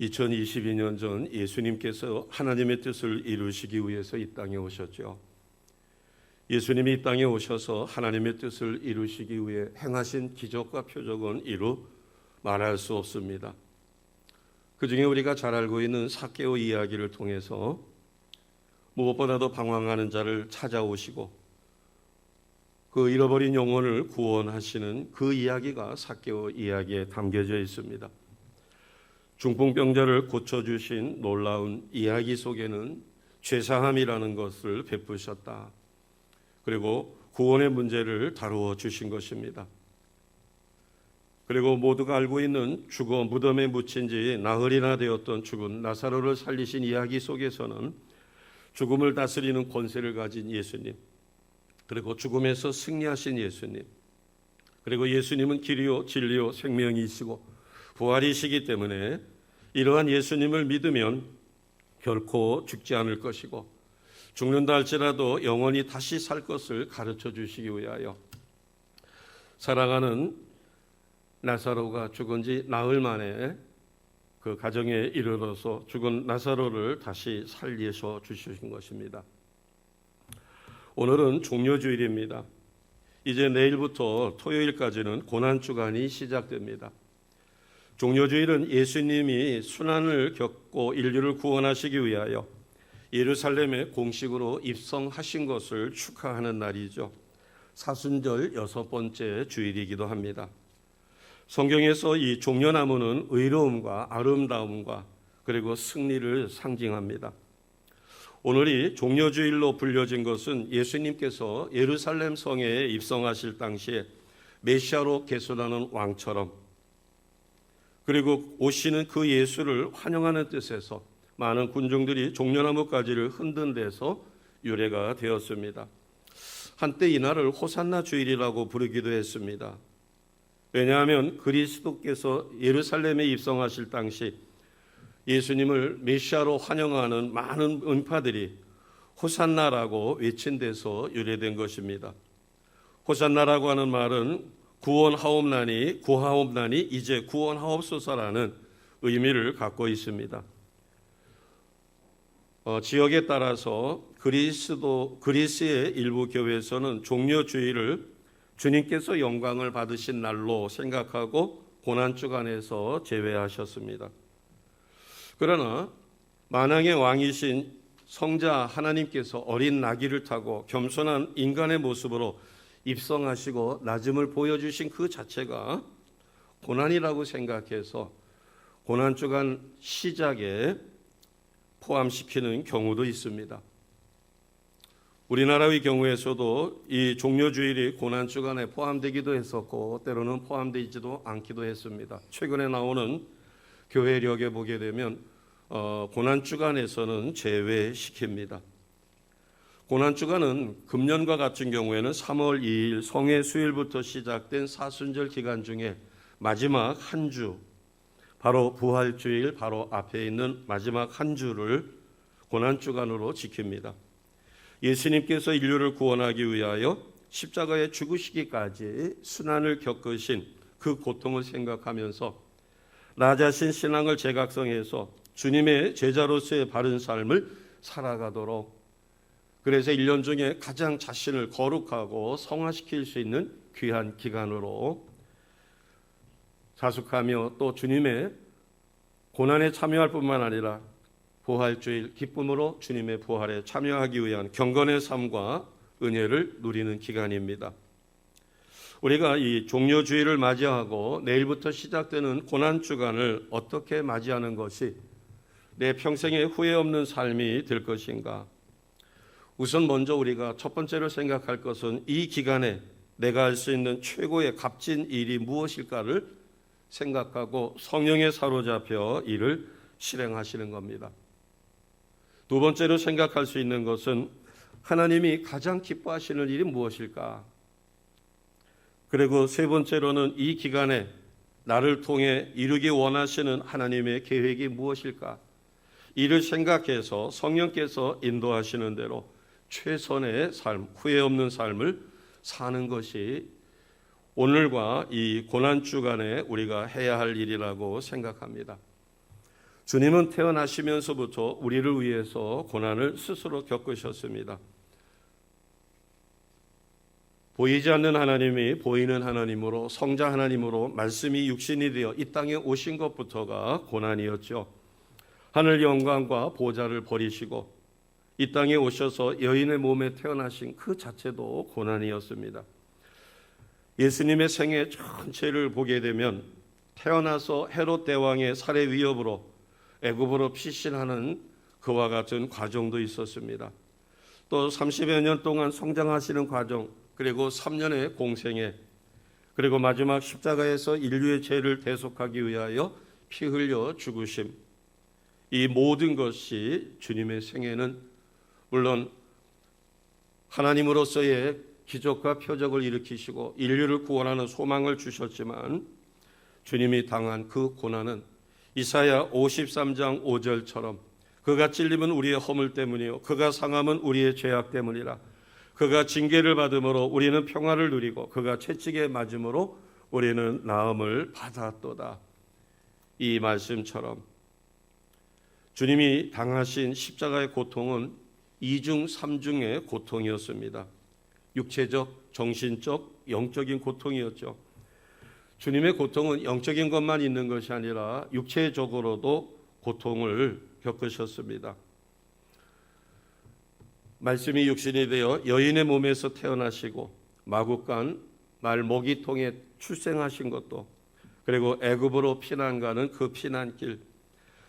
2022년 전 예수님께서 하나님의 뜻을 이루시기 위해서 이 땅에 오셨죠. 예수님이 이 땅에 오셔서 하나님의 뜻을 이루시기 위해 행하신 기적과 표적은 이루 말할 수 없습니다. 그 중에 우리가 잘 알고 있는 삭개오 이야기를 통해서 무엇보다도 방황하는 자를 찾아오시고 그 잃어버린 영혼을 구원하시는 그 이야기가 삭개오 이야기에 담겨져 있습니다. 중풍병자를 고쳐주신 놀라운 이야기 속에는 죄사함이라는 것을 베푸셨다. 그리고 구원의 문제를 다루어 주신 것입니다. 그리고 모두가 알고 있는 죽어 무덤에 묻힌 지 나흘이나 되었던 죽은 나사로를 살리신 이야기 속에서는 죽음을 다스리는 권세를 가진 예수님, 그리고 죽음에서 승리하신 예수님, 그리고 예수님은 길이요 진리요 생명이시고 부활이시기 때문에 이러한 예수님을 믿으면 결코 죽지 않을 것이고 죽는다 할지라도 영원히 다시 살 것을 가르쳐 주시기 위하여 사랑하는 나사로가 죽은 지 나흘 만에 그 가정에 이르러서 죽은 나사로를 다시 살리셔 주신 것입니다. 오늘은 종료주일입니다. 이제 내일부터 토요일까지는 고난주간이 시작됩니다. 종료주일은 예수님이 순환을 겪고 인류를 구원하시기 위하여 예루살렘에 공식으로 입성하신 것을 축하하는 날이죠. 사순절 6번째 주일이기도 합니다. 성경에서 이 종려나무는 의로움과 아름다움과 그리고 승리를 상징합니다. 오늘이 종려주일로 불려진 것은 예수님께서 예루살렘 성에 입성하실 당시에 메시아로 계수하는 왕처럼 그리고 오시는 그 예수를 환영하는 뜻에서 많은 군중들이 종려나무 가지를 흔든 데서 유래가 되었습니다. 한때 이날을 호산나 주일이라고 부르기도 했습니다. 왜냐하면 그리스도께서 예루살렘에 입성하실 당시 예수님을 메시아로 환영하는 많은 은파들이 호산나라고 외친 데서 유래된 것입니다. 호산나라고 하는 말은 구원하옵나니 구하옵나니 이제 구원하옵소서라는 의미를 갖고 있습니다. 지역에 따라서 그리스의 일부 교회에서는 종려주일을 주님께서 영광을 받으신 날로 생각하고 고난주간에서 제외하셨습니다. 그러나 만왕의 왕이신 성자 하나님께서 어린 나귀를 타고 겸손한 인간의 모습으로 입성하시고 낮음을 보여주신 그 자체가 고난이라고 생각해서 고난주간 시작에 포함시키는 경우도 있습니다. 우리나라의 경우에서도 이 종려주일이 고난주간에 포함되기도 했었고 때로는 포함되지도 않기도 했습니다. 최근에 나오는 교회력에 보게 되면 고난주간에서는 제외시킵니다. 고난주간은 금년과 같은 경우에는 3월 2일 성회수일부터 시작된 사순절 기간 중에 마지막 한 주, 바로 부활주일 바로 앞에 있는 마지막 한 주를 고난주간으로 지킵니다. 예수님께서 인류를 구원하기 위하여 십자가에 죽으시기까지 순환을 겪으신 그 고통을 생각하면서 나 자신 신앙을 재각성해서 주님의 제자로서의 바른 삶을 살아가도록, 그래서 1년 중에 가장 자신을 거룩하고 성화시킬 수 있는 귀한 기간으로 자숙하며 또 주님의 고난에 참여할 뿐만 아니라 부활주일 기쁨으로 주님의 부활에 참여하기 위한 경건의 삶과 은혜를 누리는 기간입니다. 우리가 이 종려주일을 맞이하고 내일부터 시작되는 고난주간을 어떻게 맞이하는 것이 내 평생에 후회 없는 삶이 될 것인가? 우선 먼저 우리가 첫 번째로 생각할 것은 이 기간에 내가 할 수 있는 최고의 값진 일이 무엇일까를 생각하고 성령에 사로잡혀 이를 실행하시는 겁니다. 두 번째로 생각할 수 있는 것은 하나님이 가장 기뻐하시는 일이 무엇일까? 그리고 세 번째로는 이 기간에 나를 통해 이루기 원하시는 하나님의 계획이 무엇일까? 이를 생각해서 성령께서 인도하시는 대로 최선의 삶, 후회 없는 삶을 사는 것이 오늘과 이 고난주간에 우리가 해야 할 일이라고 생각합니다. 주님은 태어나시면서부터 우리를 위해서 고난을 스스로 겪으셨습니다. 보이지 않는 하나님이 보이는 하나님으로, 성자 하나님으로 말씀이 육신이 되어 이 땅에 오신 것부터가 고난이었죠. 하늘 영광과 보좌를 버리시고 이 땅에 오셔서 여인의 몸에 태어나신 그 자체도 고난이었습니다. 예수님의 생애 전체를 보게 되면 태어나서 헤롯 대왕의 살해 위협으로 애굽으로 피신하는 그와 같은 과정도 있었습니다. 또 30여 년 동안 성장하시는 과정, 그리고 3년의 공생애, 그리고 마지막 십자가에서 인류의 죄를 대속하기 위하여 피 흘려 죽으심, 이 모든 것이 주님의 생애는 물론 하나님으로서의 기적과 표적을 일으키시고 인류를 구원하는 소망을 주셨지만 주님이 당한 그 고난은 이사야 53장 5절처럼 그가 찔림은 우리의 허물 때문이요 그가 상함은 우리의 죄악 때문이라. 그가 징계를 받음으로 우리는 평화를 누리고 그가 채찍에 맞음으로 우리는 나음을 받았도다. 이 말씀처럼 주님이 당하신 십자가의 고통은 이중 삼중의 고통이었습니다. 육체적, 정신적, 영적인 고통이었죠. 주님의 고통은 영적인 것만 있는 것이 아니라 육체적으로도 고통을 겪으셨습니다. 말씀이 육신이 되어 여인의 몸에서 태어나시고 마구간 말 모기통에 출생하신 것도, 그리고 애굽으로 피난 가는 그 피난길,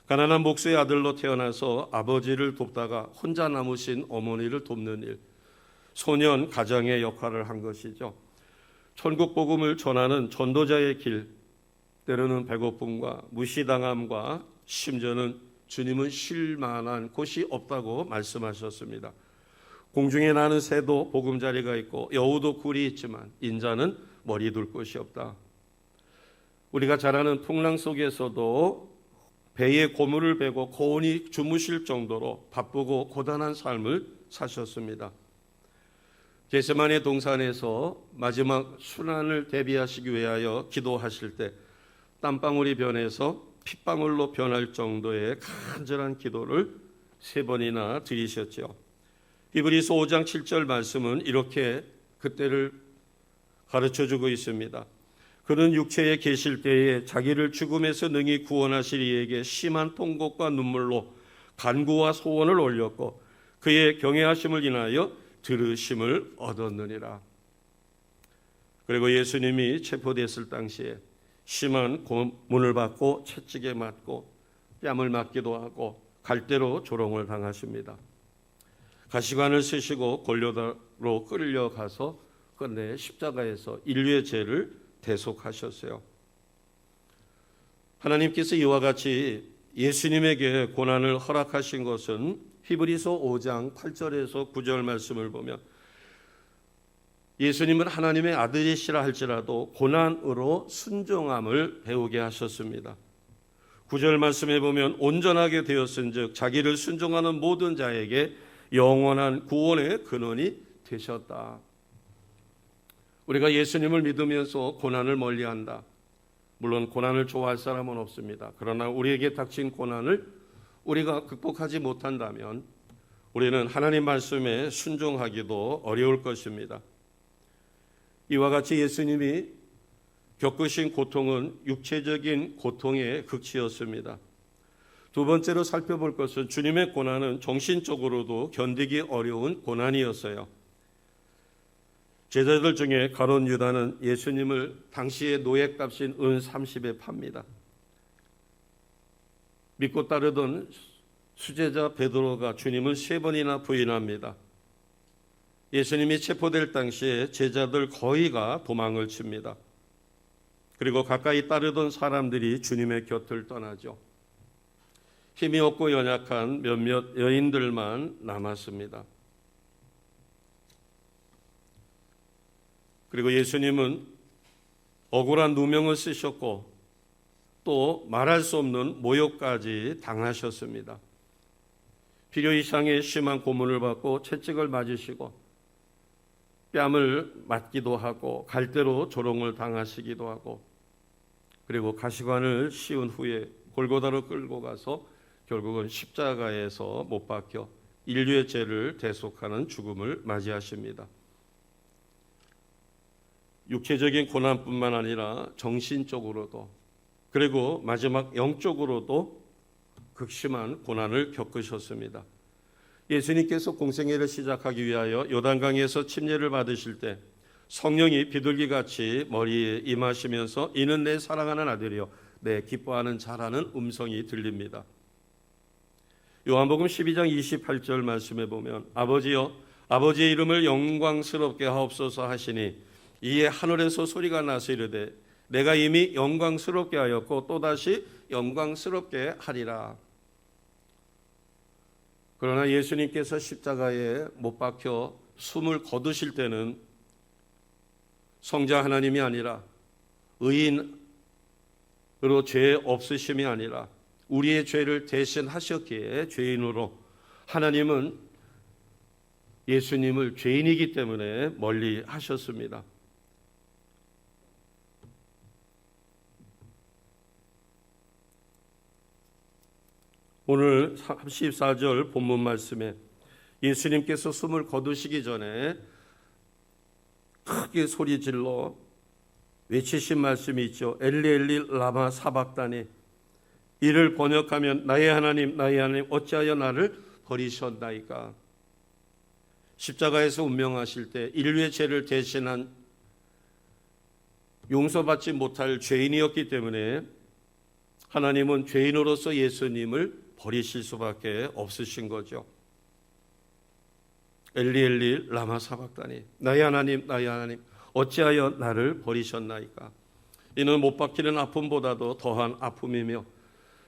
가난한 목수의 아들로 태어나서 아버지를 돕다가 혼자 남으신 어머니를 돕는 일, 소년 가장의 역할을 한 것이죠. 천국 복음을 전하는 전도자의 길, 때로는 배고픔과 무시당함과 심지어는 주님은 쉴 만한 곳이 없다고 말씀하셨습니다. 공중에 나는 새도 보금자리가 있고 여우도 굴이 있지만 인자는 머리 둘 곳이 없다. 우리가 잘 아는 풍랑 속에서도 배에 고물을 베고 고온히 주무실 정도로 바쁘고 고단한 삶을 사셨습니다. 겟세마네 동산에서 마지막 순환을 대비하시기 위하여 기도하실 때 땀방울이 변해서 핏방울로 변할 정도의 간절한 기도를 3번이나 드리셨죠. 히브리서 5장 7절 말씀은 이렇게 그때를 가르쳐주고 있습니다. 그는 육체에 계실 때에 자기를 죽음에서 능히 구원하실 이에게 심한 통곡과 눈물로 간구와 소원을 올렸고 그의 경외하심을 인하여 들으심을 얻었느니라. 그리고 예수님이 체포됐을 당시에 심한 고문을 받고 채찍에 맞고 뺨을 맞기도 하고 갈대로 조롱을 당하십니다. 가시관을 쓰시고 골로다로 끌려가서 끝내 십자가에서 인류의 죄를 대속하셨어요. 하나님께서 이와 같이 예수님에게 고난을 허락하신 것은 히브리서 5장 8절에서 9절 말씀을 보면 예수님은 하나님의 아들이시라 할지라도 고난으로 순종함을 배우게 하셨습니다. 9절 말씀에 보면 온전하게 되었은즉 자기를 순종하는 모든 자에게 영원한 구원의 근원이 되셨다. 우리가 예수님을 믿으면서 고난을 멀리한다. 물론 고난을 좋아할 사람은 없습니다. 그러나 우리에게 닥친 고난을 우리가 극복하지 못한다면 우리는 하나님 말씀에 순종하기도 어려울 것입니다. 이와 같이 예수님이 겪으신 고통은 육체적인 고통의 극치였습니다. 두 번째로 살펴볼 것은 주님의 고난은 정신적으로도 견디기 어려운 고난이었어요. 제자들 중에 가룟 유다는 예수님을 당시의 노예값인 은 30에 팝니다. 믿고 따르던 수제자 베드로가 주님을 3번이나 부인합니다. 예수님이 체포될 당시에 제자들 거의가 도망을 칩니다. 그리고 가까이 따르던 사람들이 주님의 곁을 떠나죠. 힘이 없고 연약한 몇몇 여인들만 남았습니다. 그리고 예수님은 억울한 누명을 쓰셨고 또 말할 수 없는 모욕까지 당하셨습니다. 필요 이상의 심한 고문을 받고 채찍을 맞으시고 뺨을 맞기도 하고 갈대로 조롱을 당하시기도 하고 그리고 가시관을 씌운 후에 골고다로 끌고 가서 결국은 십자가에서 못 박혀 인류의 죄를 대속하는 죽음을 맞이하십니다. 육체적인 고난뿐만 아니라 정신적으로도 그리고 마지막 영적으로도 극심한 고난을 겪으셨습니다. 예수님께서 공생애를 시작하기 위하여 요단강에서 침례를 받으실 때 성령이 비둘기같이 머리에 임하시면서 이는 내 사랑하는 아들이요 내 기뻐하는 자라는 음성이 들립니다. 요한복음 12장 28절 말씀에 보면 아버지여 아버지의 이름을 영광스럽게 하옵소서 하시니 이에 하늘에서 소리가 나서 이르되 내가 이미 영광스럽게 하였고 또다시 영광스럽게 하리라. 그러나 예수님께서 십자가에 못 박혀 숨을 거두실 때는 성자 하나님이 아니라 의인으로 죄 없으심이 아니라 우리의 죄를 대신하셨기에 죄인으로 하나님은 예수님을 죄인이기 때문에 멀리 하셨습니다. 오늘 34절 본문 말씀에 예수님께서 숨을 거두시기 전에 크게 소리질러 외치신 말씀이 있죠. 엘리 엘리 라마 사박다니, 이를 번역하면 나의 하나님 나의 하나님 어찌하여 나를 버리셨나이까. 십자가에서 운명하실 때 인류의 죄를 대신한 용서받지 못할 죄인이었기 때문에 하나님은 죄인으로서 예수님을 버리실 수밖에 없으신 거죠. 엘리 엘리 라마 사박다니, 나의 하나님 나의 하나님 어찌하여 나를 버리셨나이까. 이는 못 박히는 아픔보다도 더한 아픔이며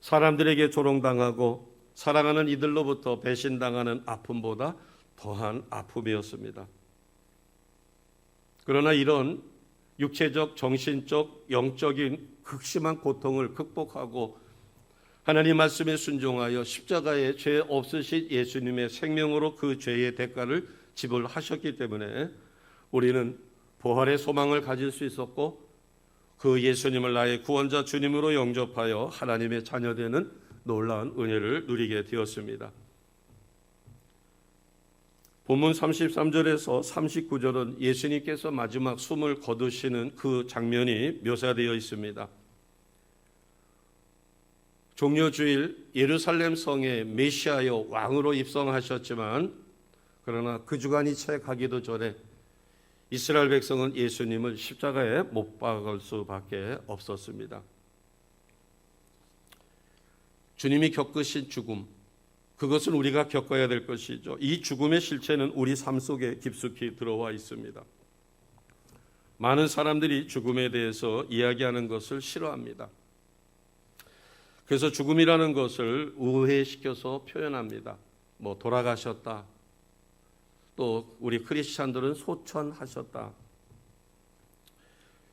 사람들에게 조롱당하고 사랑하는 이들로부터 배신당하는 아픔보다 더한 아픔이었습니다. 그러나 이런 육체적, 정신적, 영적인 극심한 고통을 극복하고 하나님 말씀에 순종하여 십자가에 죄 없으신 예수님의 생명으로 그 죄의 대가를 지불하셨기 때문에 우리는 부활의 소망을 가질 수 있었고 그 예수님을 나의 구원자 주님으로 영접하여 하나님의 자녀되는 놀라운 은혜를 누리게 되었습니다. 본문 33절에서 39절은 예수님께서 마지막 숨을 거두시는 그 장면이 묘사되어 있습니다. 종려주일 예루살렘 성에 메시아여 왕으로 입성하셨지만 그러나 그 주간이 채 가기도 전에 이스라엘 백성은 예수님을 십자가에 못 박을 수밖에 없었습니다. 주님이 겪으신 죽음, 그것은 우리가 겪어야 될 것이죠. 이 죽음의 실체는 우리 삶 속에 깊숙이 들어와 있습니다. 많은 사람들이 죽음에 대해서 이야기하는 것을 싫어합니다. 그래서 죽음이라는 것을 우회시켜서 표현합니다. 뭐 돌아가셨다. 또 우리 크리스찬들은 소천하셨다.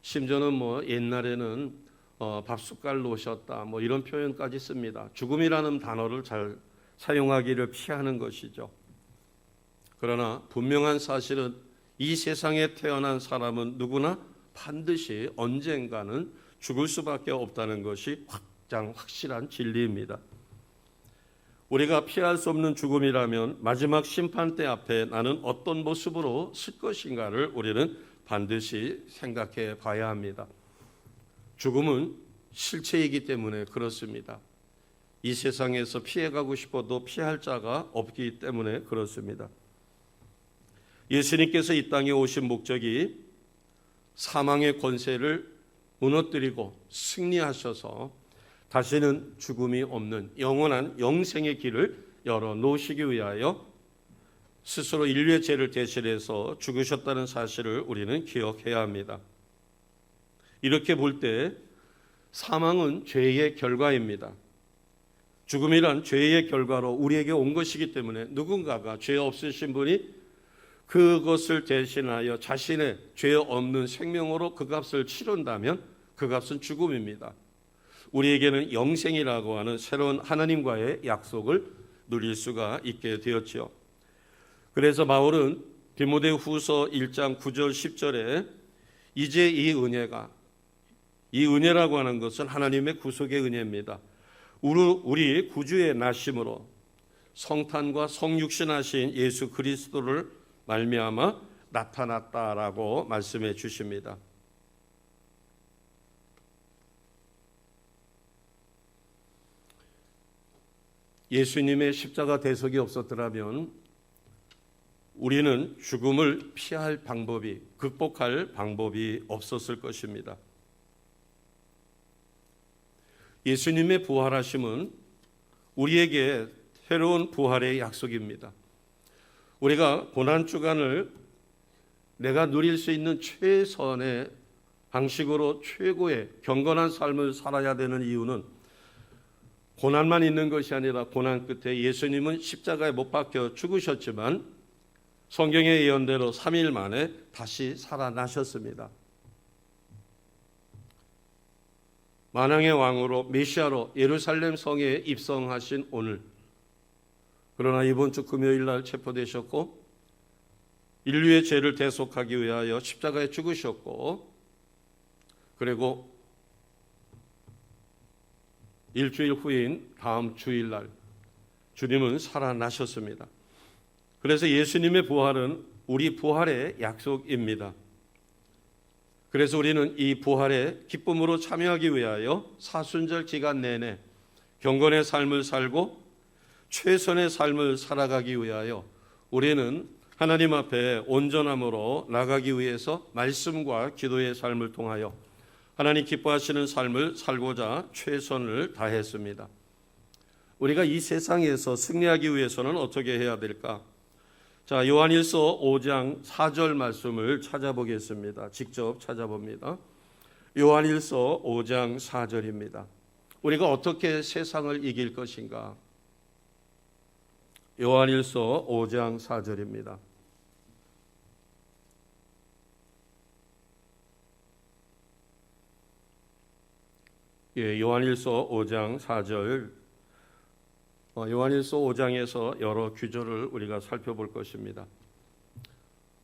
심지어는 뭐 옛날에는 밥숟갈 놓으셨다. 뭐 이런 표현까지 씁니다. 죽음이라는 단어를 잘 사용하기를 피하는 것이죠. 그러나 분명한 사실은 이 세상에 태어난 사람은 누구나 반드시 언젠가는 죽을 수밖에 없다는 것이 가장 확실한 진리입니다. 우리가 피할 수 없는 죽음이라면 마지막 심판대 앞에 나는 어떤 모습으로 설 것인가를 우리는 반드시 생각해 봐야 합니다. 죽음은 실체이기 때문에 그렇습니다. 이 세상에서 피해가고 싶어도 피할 자가 없기 때문에 그렇습니다. 예수님께서 이 땅에 오신 목적이 사망의 권세를 무너뜨리고 승리하셔서 다시는 죽음이 없는 영원한 영생의 길을 열어놓으시기 위하여 스스로 인류의 죄를 대신해서 죽으셨다는 사실을 우리는 기억해야 합니다. 이렇게 볼 때 사망은 죄의 결과입니다. 죽음이란 죄의 결과로 우리에게 온 것이기 때문에 누군가가 죄 없으신 분이 그것을 대신하여 자신의 죄 없는 생명으로 그 값을 치른다면 그 값은 죽음입니다. 우리에게는 영생이라고 하는 새로운 하나님과의 약속을 누릴 수가 있게 되었지요. 그래서 바울은 디모데후서 1장 9절 10절에 이제 이 은혜라고 하는 것은 하나님의 구속의 은혜입니다. 우리 구주의 나심으로 성탄과 성육신하신 예수 그리스도를 말미암아 나타났다라고 말씀해 주십니다. 예수님의 십자가 대속이 없었더라면 우리는 죽음을 피할 방법이, 극복할 방법이 없었을 것입니다. 예수님의 부활하심은 우리에게 새로운 부활의 약속입니다. 우리가 고난주간을 내가 누릴 수 있는 최선의 방식으로 최고의 경건한 삶을 살아야 되는 이유는 고난만 있는 것이 아니라 고난 끝에 예수님은 십자가에 못 박혀 죽으셨지만 성경의 예언대로 3일 만에 다시 살아나셨습니다. 만왕의 왕으로 메시아로 예루살렘 성에 입성하신 오늘, 그러나 이번 주 금요일 날 체포되셨고 인류의 죄를 대속하기 위하여 십자가에 죽으셨고, 그리고 일주일 후인 다음 주일날 주님은 살아나셨습니다. 그래서 예수님의 부활은 우리 부활의 약속입니다. 그래서 우리는 이 부활의 기쁨으로 참여하기 위하여 사순절 기간 내내 경건의 삶을 살고 최선의 삶을 살아가기 위하여 우리는 하나님 앞에 온전함으로 나가기 위해서 말씀과 기도의 삶을 통하여 하나님 기뻐하시는 삶을 살고자 최선을 다했습니다. 우리가 이 세상에서 승리하기 위해서는 어떻게 해야 될까? 자, 요한일서 5장 4절 말씀을 찾아보겠습니다. 직접 찾아봅니다. 요한일서 5장 4절입니다. 우리가 어떻게 세상을 이길 것인가? 요한일서 5장 4절입니다. 요한일서 5장 4절, 요한일서 5장에서 여러 규절을 우리가 살펴볼 것입니다.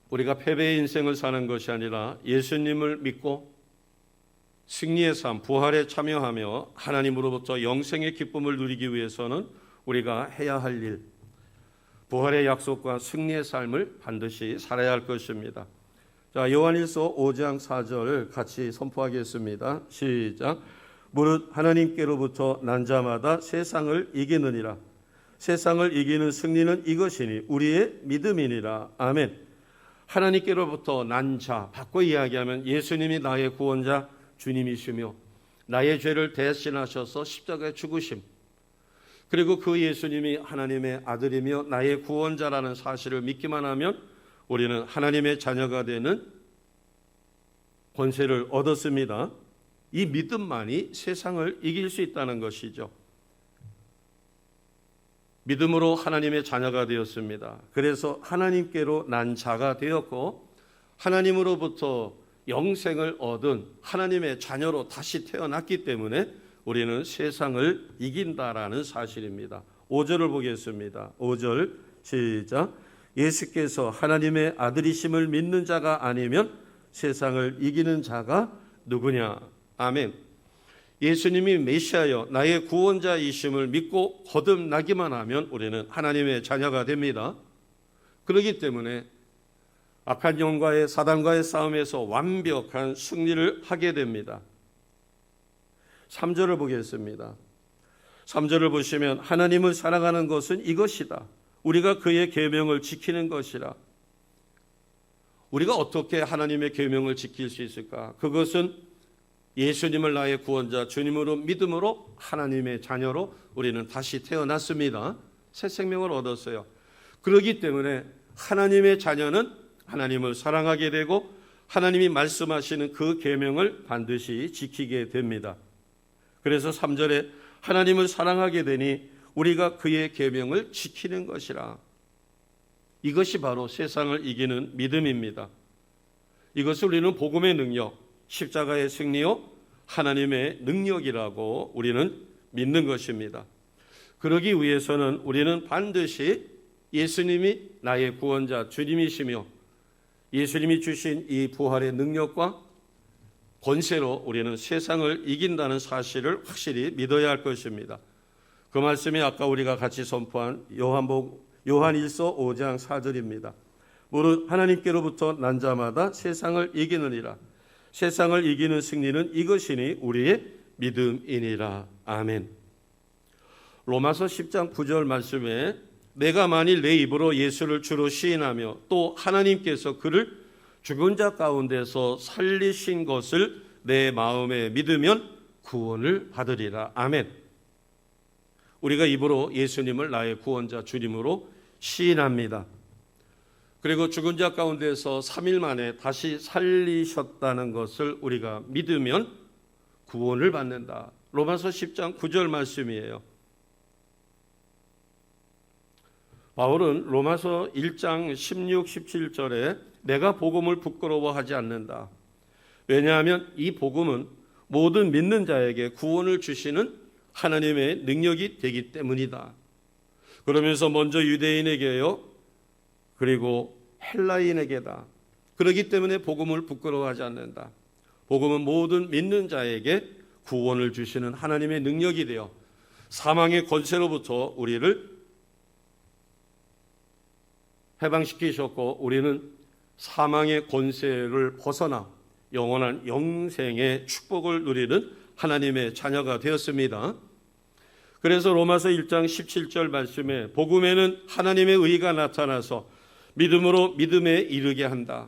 우리가 패배의 인생을 사는 것이 아니라 예수님을 믿고 승리의 삶, 부활에 참여하며 하나님으로부터 영생의 기쁨을 누리기 위해서는 우리가 해야 할 일, 부활의 약속과 승리의 삶을 반드시 살아야 할 것입니다. 자, 요한일서 5장 4절 같이 선포하겠습니다. 시작. 무릇 하나님께로부터 난 자마다 세상을 이기느니라. 세상을 이기는 승리는 이것이니 우리의 믿음이니라. 아멘. 하나님께로부터 난 자, 바꿔 이야기하면 예수님이 나의 구원자 주님이시며 나의 죄를 대신하셔서 십자가에 죽으심, 그리고 그 예수님이 하나님의 아들이며 나의 구원자라는 사실을 믿기만 하면 우리는 하나님의 자녀가 되는 권세를 얻었습니다. 이 믿음만이 세상을 이길 수 있다는 것이죠. 믿음으로 하나님의 자녀가 되었습니다. 그래서 하나님께로 난 자가 되었고 하나님으로부터 영생을 얻은 하나님의 자녀로 다시 태어났기 때문에 우리는 세상을 이긴다라는 사실입니다. 5절을 보겠습니다. 5절 시작. 예수께서 하나님의 아들이심을 믿는 자가 아니면 세상을 이기는 자가 누구냐? 아멘. 예수님이 메시아여 나의 구원자이심을 믿고 거듭나기만 하면 우리는 하나님의 자녀가 됩니다. 그렇기 때문에 악한 영과의 사단과의 싸움에서 완벽한 승리를 하게 됩니다. 3절을 보겠습니다. 3절을 보시면 하나님을 사랑하는 것은 이것이다. 우리가 그의 계명을 지키는 것이라. 우리가 어떻게 하나님의 계명을 지킬 수 있을까? 그것은 예수님을 나의 구원자 주님으로 믿음으로 하나님의 자녀로 우리는 다시 태어났습니다. 새 생명을 얻었어요. 그렇기 때문에 하나님의 자녀는 하나님을 사랑하게 되고 하나님이 말씀하시는 그 계명을 반드시 지키게 됩니다. 그래서 3절에 하나님을 사랑하게 되니 우리가 그의 계명을 지키는 것이라. 이것이 바로 세상을 이기는 믿음입니다. 이것을 우리는 복음의 능력, 십자가의 승리요 하나님의 능력이라고 우리는 믿는 것입니다. 그러기 위해서는 우리는 반드시 예수님이 나의 구원자 주님이시며 예수님이 주신 이 부활의 능력과 권세로 우리는 세상을 이긴다는 사실을 확실히 믿어야 할 것입니다. 그 말씀이 아까 우리가 같이 선포한 요한일서 5장 4절입니다. 무릇 하나님께로부터 난 자마다 세상을 이기느니라. 세상을 이기는 승리는 이것이니 우리의 믿음이니라. 아멘. 로마서 10장 9절 말씀에 내가 만일 내 입으로 예수를 주로 시인하며 또 하나님께서 그를 죽은 자 가운데서 살리신 것을 내 마음에 믿으면 구원을 받으리라. 아멘. 우리가 입으로 예수님을 나의 구원자 주님으로 시인합니다. 그리고 죽은 자 가운데서 3일 만에 다시 살리셨다는 것을 우리가 믿으면 구원을 받는다. 로마서 10장 9절 말씀이에요. 바울은 로마서 1장 16, 17절에 내가 복음을 부끄러워하지 않는다. 왜냐하면 이 복음은 모든 믿는 자에게 구원을 주시는 하나님의 능력이 되기 때문이다. 그러면서 먼저 유대인에게요, 그리고 헬라인에게다. 그렇기 때문에 복음을 부끄러워하지 않는다. 복음은 모든 믿는 자에게 구원을 주시는 하나님의 능력이 되어 사망의 권세로부터 우리를 해방시키셨고 우리는 사망의 권세를 벗어나 영원한 영생의 축복을 누리는 하나님의 자녀가 되었습니다. 그래서 로마서 1장 17절 말씀에 복음에는 하나님의 의가 나타나서 믿음으로 믿음에 이르게 한다.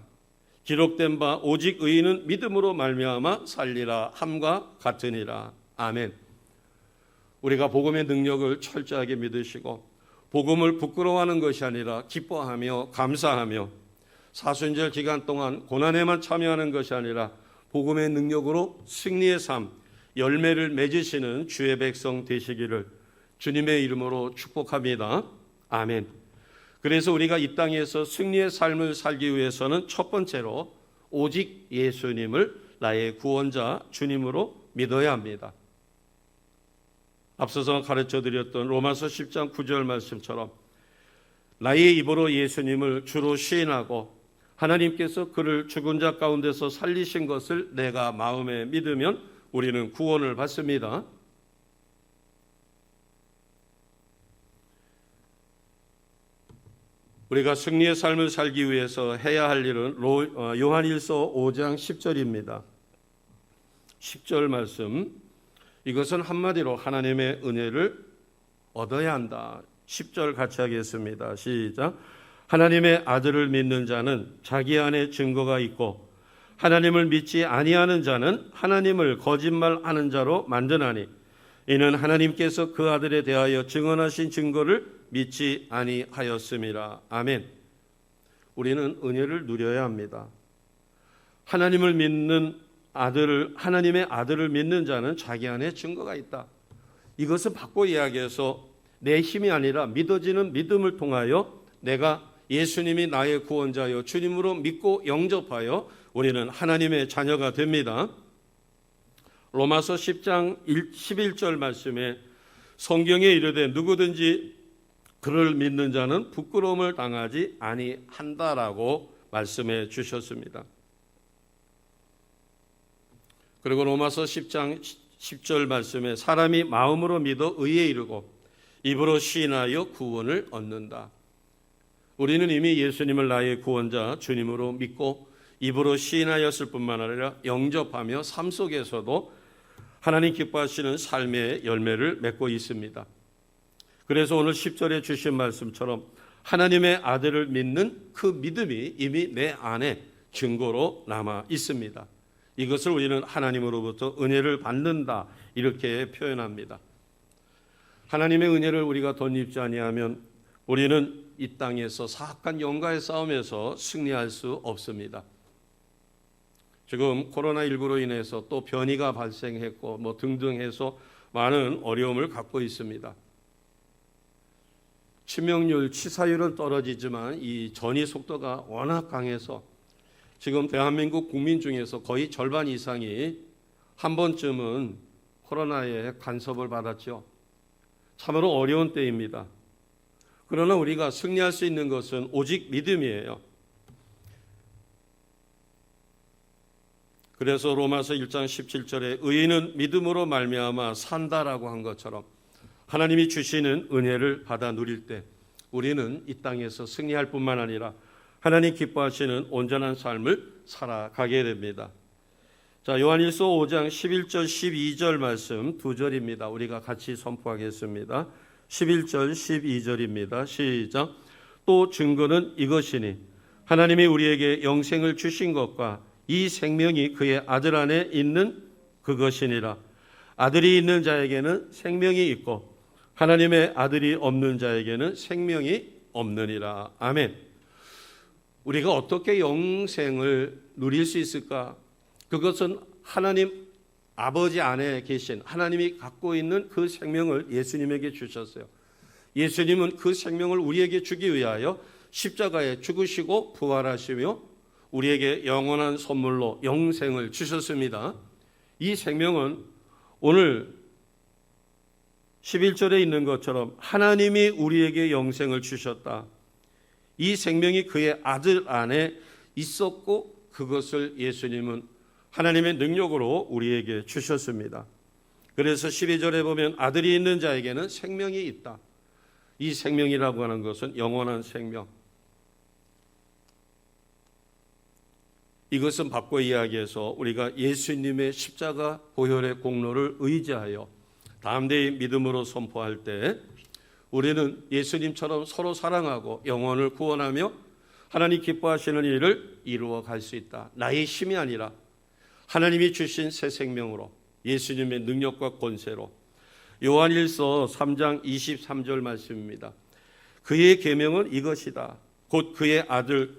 기록된 바 오직 의인은 믿음으로 말미암아 살리라 함과 같으니라. 아멘. 우리가 복음의 능력을 철저하게 믿으시고 복음을 부끄러워하는 것이 아니라 기뻐하며 감사하며 사순절 기간 동안 고난에만 참여하는 것이 아니라 복음의 능력으로 승리의 삶, 열매를 맺으시는 주의 백성 되시기를 주님의 이름으로 축복합니다. 아멘. 그래서 우리가 이 땅에서 승리의 삶을 살기 위해서는 첫 번째로 오직 예수님을 나의 구원자 주님으로 믿어야 합니다. 앞서서 가르쳐드렸던 로마서 10장 9절 말씀처럼 나의 입으로 예수님을 주로 시인하고 하나님께서 그를 죽은 자 가운데서 살리신 것을 내가 마음에 믿으면 우리는 구원을 받습니다. 우리가 승리의 삶을 살기 위해서 해야 할 일은 요한일서 5장 10절입니다. 10절 말씀, 이것은 한마디로 하나님의 은혜를 얻어야 한다. 10절 같이 하겠습니다. 시작. 하나님의 아들을 믿는 자는 자기 안에 증거가 있고 하나님을 믿지 아니하는 자는 하나님을 거짓말하는 자로 만드나니 이는 하나님께서 그 아들에 대하여 증언하신 증거를 믿지 아니하였음이라. 아멘. 우리는 은혜를 누려야 합니다. 하나님을 믿는 하나님의 아들을 믿는 자는 자기 안에 증거가 있다. 이것을 바꿔 이야기해서 내 힘이 아니라 믿어지는 믿음을 통하여 내가 예수님이 나의 구원자여 주님으로 믿고 영접하여 우리는 하나님의 자녀가 됩니다. 로마서 10장 11절 말씀에 성경에 이르되 누구든지 그를 믿는 자는 부끄러움을 당하지 아니한다라고 말씀해 주셨습니다. 그리고 로마서 10장 10절 말씀에 사람이 마음으로 믿어 의에 이르고 입으로 시인하여 구원을 얻는다. 우리는 이미 예수님을 나의 구원자 주님으로 믿고 입으로 시인하였을 뿐만 아니라 영접하며 삶 속에서도 하나님 기뻐하시는 삶의 열매를 맺고 있습니다. 그래서 오늘 10절에 주신 말씀처럼 하나님의 아들을 믿는 그 믿음이 이미 내 안에 증거로 남아 있습니다. 이것을 우리는 하나님으로부터 은혜를 받는다 이렇게 표현합니다. 하나님의 은혜를 우리가 덧입지 아니하면 우리는 이 땅에서 사악한 영과의 싸움에서 승리할 수 없습니다. 지금 코로나19로 인해서 또 변이가 발생했고 등등 해서 많은 어려움을 갖고 있습니다. 치명률, 치사율은 떨어지지만 이 전이 속도가 워낙 강해서 지금 대한민국 국민 중에서 거의 절반 이상이 한 번쯤은 코로나에 간섭을 받았죠. 참으로 어려운 때입니다. 그러나 우리가 승리할 수 있는 것은 오직 믿음이에요. 그래서 로마서 1장 17절에 의인은 믿음으로 말미암아 산다라고 한 것처럼 하나님이 주시는 은혜를 받아 누릴 때 우리는 이 땅에서 승리할 뿐만 아니라 하나님 기뻐하시는 온전한 삶을 살아가게 됩니다. 자, 요한일서 5장 11절 12절 말씀 두 절입니다. 우리가 같이 선포하겠습니다. 11절 12절입니다. 시작. 또 증거는 이것이니 하나님이 우리에게 영생을 주신 것과 이 생명이 그의 아들 안에 있는 그것이니라. 아들이 있는 자에게는 생명이 있고 하나님의 아들이 없는 자에게는 생명이 없느니라. 아멘. 우리가 어떻게 영생을 누릴 수 있을까? 그것은 하나님 아버지 안에 계신 하나님이 갖고 있는 그 생명을 예수님에게 주셨어요. 예수님은 그 생명을 우리에게 주기 위하여 십자가에 죽으시고 부활하시며 우리에게 영원한 선물로 영생을 주셨습니다. 이 생명은 오늘 11절에 있는 것처럼 하나님이 우리에게 영생을 주셨다. 이 생명이 그의 아들 안에 있었고 그것을 예수님은 하나님의 능력으로 우리에게 주셨습니다. 그래서 12절에 보면 아들이 있는 자에게는 생명이 있다. 이 생명이라고 하는 것은 영원한 생명. 이것은 바꿔 이야기해서 우리가 예수님의 십자가 보혈의 공로를 의지하여 담대히 믿음으로 선포할 때 우리는 예수님처럼 서로 사랑하고 영혼을 구원하며 하나님 기뻐하시는 일을 이루어 갈 수 있다. 나의 힘이 아니라 하나님이 주신 새 생명으로 예수님의 능력과 권세로. 요한일서 3장 23절 말씀입니다. 그의 계명은 이것이다. 곧 그의 아들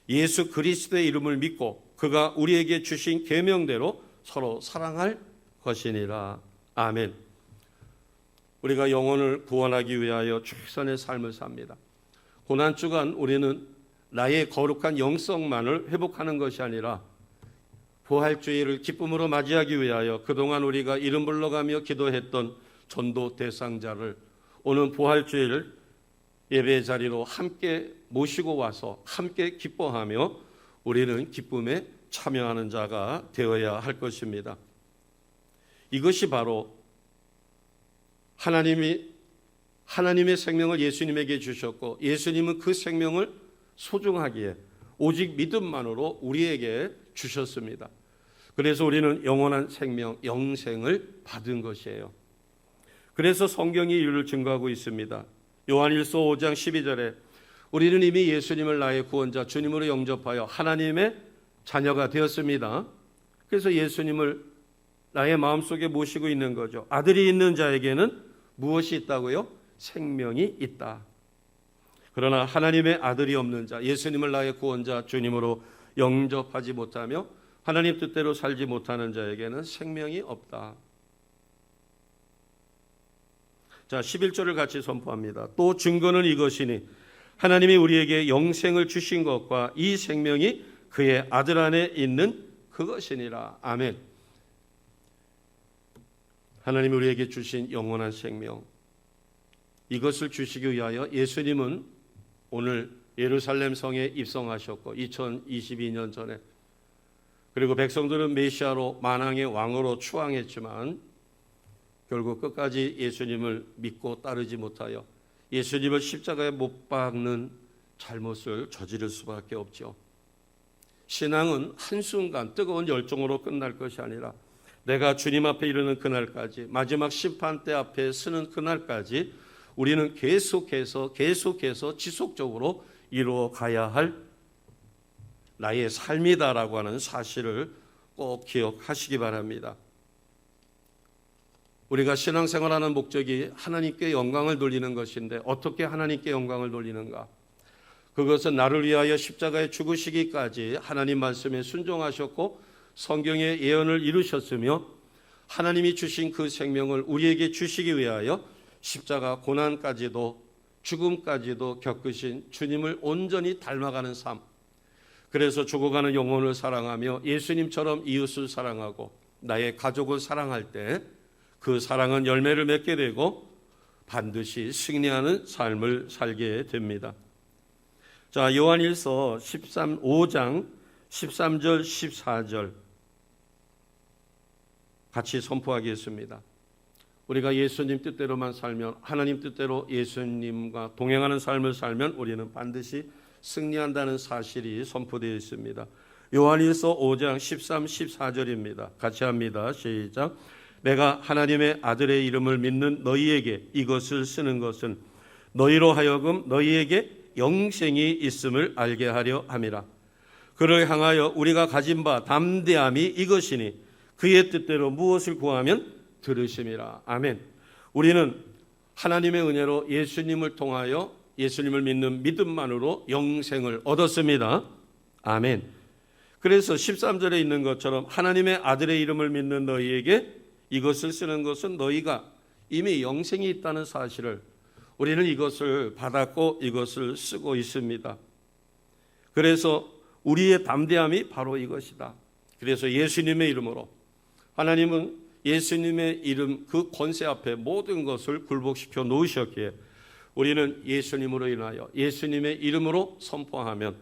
예수 그리스도의 이름을 믿고 그가 우리에게 주신 계명대로 서로 사랑할 것이니라. 아멘. 우리가 영혼을 구원하기 위하여 최선의 삶을 삽니다. 고난주간 우리는 나의 거룩한 영성만을 회복하는 것이 아니라 부활주의를 기쁨으로 맞이하기 위하여 그동안 우리가 이름 불러가며 기도했던 전도 대상자를 오는 부활주의를 예배의 자리로 함께 모시고 와서 함께 기뻐하며 우리는 기쁨에 참여하는 자가 되어야 할 것입니다. 이것이 바로 하나님의 생명을 예수님에게 주셨고 예수님은 그 생명을 소중하기에 오직 믿음만으로 우리에게 주셨습니다. 그래서 우리는 영원한 생명, 영생을 받은 것이에요. 그래서 성경이 이를 증거하고 있습니다. 요한일서 5장 12절에 우리는 이미 예수님을 나의 구원자 주님으로 영접하여 하나님의 자녀가 되었습니다. 그래서 예수님을 나의 마음속에 모시고 있는 거죠. 아들이 있는 자에게는 무엇이 있다고요? 생명이 있다. 그러나 하나님의 아들이 없는 자, 예수님을 나의 구원자 주님으로 영접하지 못하며 하나님 뜻대로 살지 못하는 자에게는 생명이 없다. 자, 11절을 같이 선포합니다. 또 증거는 이것이니 하나님이 우리에게 영생을 주신 것과 이 생명이 그의 아들 안에 있는 그것이니라. 아멘. 하나님이 우리에게 주신 영원한 생명, 이것을 주시기 위하여 예수님은 오늘 예루살렘 성에 입성하셨고 2022년 전에, 그리고 백성들은 메시아로 만왕의 왕으로 추앙했지만 결국 끝까지 예수님을 믿고 따르지 못하여 예수님을 십자가에 못 박는 잘못을 저지를 수밖에 없죠. 신앙은 한순간 뜨거운 열정으로 끝날 것이 아니라 내가 주님 앞에 이르는 그날까지, 마지막 심판대 앞에 서는 그날까지 우리는 계속해서 지속적으로 이루어 가야 할 나의 삶이다라고 하는 사실을 꼭 기억하시기 바랍니다. 우리가 신앙생활하는 목적이 하나님께 영광을 돌리는 것인데 어떻게 하나님께 영광을 돌리는가? 그것은 나를 위하여 십자가에 죽으시기까지 하나님 말씀에 순종하셨고 성경의 예언을 이루셨으며 하나님이 주신 그 생명을 우리에게 주시기 위하여 십자가 고난까지도 죽음까지도 겪으신 주님을 온전히 닮아가는 삶, 그래서 죽어가는 영혼을 사랑하며 예수님처럼 이웃을 사랑하고 나의 가족을 사랑할 때 그 사랑은 열매를 맺게 되고 반드시 승리하는 삶을 살게 됩니다. 자, 요한일서 5장 13절 14절 같이 선포하겠습니다. 우리가 예수님 뜻대로만 살면, 하나님 뜻대로 예수님과 동행하는 삶을 살면 우리는 반드시 승리한다는 사실이 선포되어 있습니다. 요한일서 5장 13, 14절입니다. 같이 합니다. 시작. 내가 하나님의 아들의 이름을 믿는 너희에게 이것을 쓰는 것은 너희로 하여금 너희에게 영생이 있음을 알게 하려 함이라. 그를 향하여 우리가 가진 바 담대함이 이것이니 그의 뜻대로 무엇을 구하면 들으심이라. 아멘. 우리는 하나님의 은혜로 예수님을 통하여 예수님을 믿는 믿음만으로 영생을 얻었습니다. 아멘. 그래서 13절에 있는 것처럼 하나님의 아들의 이름을 믿는 너희에게 이것을 쓰는 것은 너희가 이미 영생이 있다는 사실을, 우리는 이것을 받았고 이것을 쓰고 있습니다. 그래서 우리의 담대함이 바로 이것이다. 그래서 예수님의 이름으로, 하나님은 예수님의 이름 그 권세 앞에 모든 것을 굴복시켜 놓으셨기에 우리는 예수님으로 인하여 예수님의 이름으로 선포하면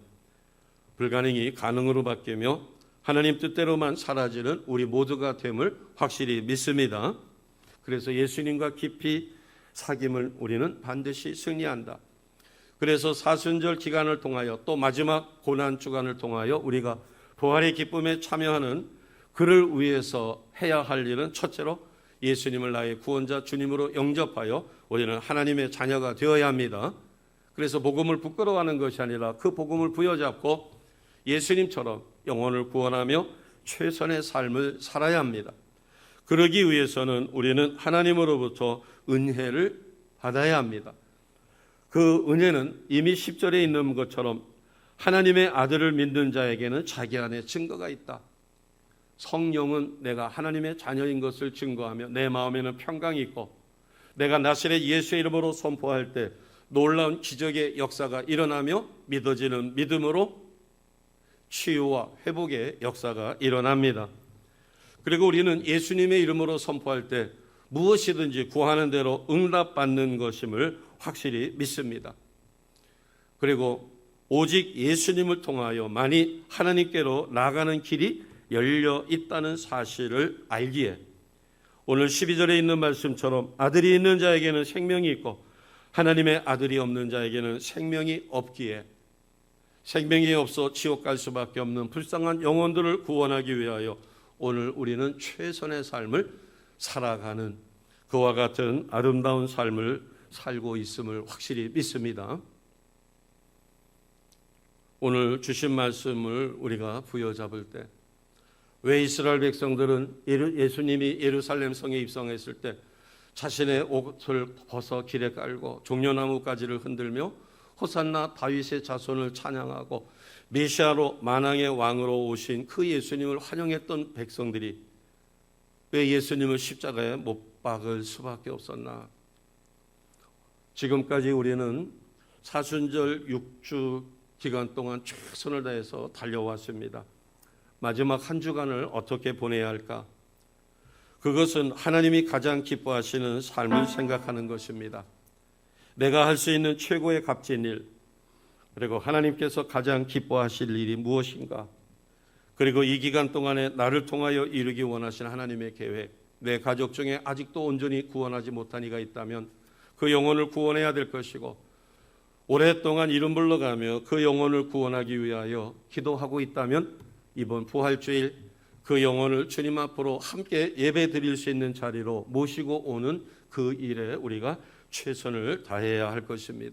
불가능이 가능으로 바뀌며 하나님 뜻대로만 사라지는 우리 모두가 됨을 확실히 믿습니다. 그래서 예수님과 깊이 사귐을 우리는 반드시 승리한다. 그래서 사순절 기간을 통하여 또 마지막 고난 주간을 통하여 우리가 부활의 기쁨에 참여하는 그를 위해서 해야 할 일은 첫째로 예수님을 나의 구원자 주님으로 영접하여 우리는 하나님의 자녀가 되어야 합니다. 그래서 복음을 부끄러워하는 것이 아니라 그 복음을 부여잡고 예수님처럼 영혼을 구원하며 최선의 삶을 살아야 합니다. 그러기 위해서는 우리는 하나님으로부터 은혜를 받아야 합니다. 그 은혜는 이미 10절에 있는 것처럼 하나님의 아들을 믿는 자에게는 자기 안에 증거가 있다. 성령은 내가 하나님의 자녀인 것을 증거하며 내 마음에는 평강이 있고, 내가 나사렛 예수의 이름으로 선포할 때 놀라운 기적의 역사가 일어나며 믿어지는 믿음으로 치유와 회복의 역사가 일어납니다. 그리고 우리는 예수님의 이름으로 선포할 때 무엇이든지 구하는 대로 응답받는 것임을 확실히 믿습니다. 그리고 오직 예수님을 통하여만이 하나님께로 나가는 길이 열려 있다는 사실을 알기에 오늘 12절에 있는 말씀처럼 아들이 있는 자에게는 생명이 있고 하나님의 아들이 없는 자에게는 생명이 없기에 생명이 없어 지옥 갈 수밖에 없는 불쌍한 영혼들을 구원하기 위하여 오늘 우리는 최선의 삶을 살아가는 그와 같은 아름다운 삶을 살고 있음을 확실히 믿습니다. 오늘 주신 말씀을 우리가 부여잡을 때 왜 이스라엘 백성들은 예수님이 예루살렘 성에 입성했을 때 자신의 옷을 벗어 길에 깔고 종려나무가지를 흔들며 호산나 다윗의 자손을 찬양하고 메시아로 만왕의 왕으로 오신 그 예수님을 환영했던 백성들이 왜 예수님을 십자가에 못 박을 수밖에 없었나? 지금까지 우리는 사순절 6주 기간 동안 최선을 다해서 달려왔습니다. 마지막 한 주간을 어떻게 보내야 할까? 그것은 하나님이 가장 기뻐하시는 삶을 생각하는 것입니다. 내가 할 수 있는 최고의 값진 일, 그리고 하나님께서 가장 기뻐하실 일이 무엇인가? 그리고 이 기간 동안에 나를 통하여 이루기 원하신 하나님의 계획, 내 가족 중에 아직도 온전히 구원하지 못한 이가 있다면 그 영혼을 구원해야 될 것이고, 오랫동안 이름 불러가며 그 영혼을 구원하기 위하여 기도하고 있다면 이번 부활주일 그 영혼을 주님 앞으로 함께 예배 드릴 수 있는 자리로 모시고 오는 그 일에 우리가 최선을 다해야 할 것입니다.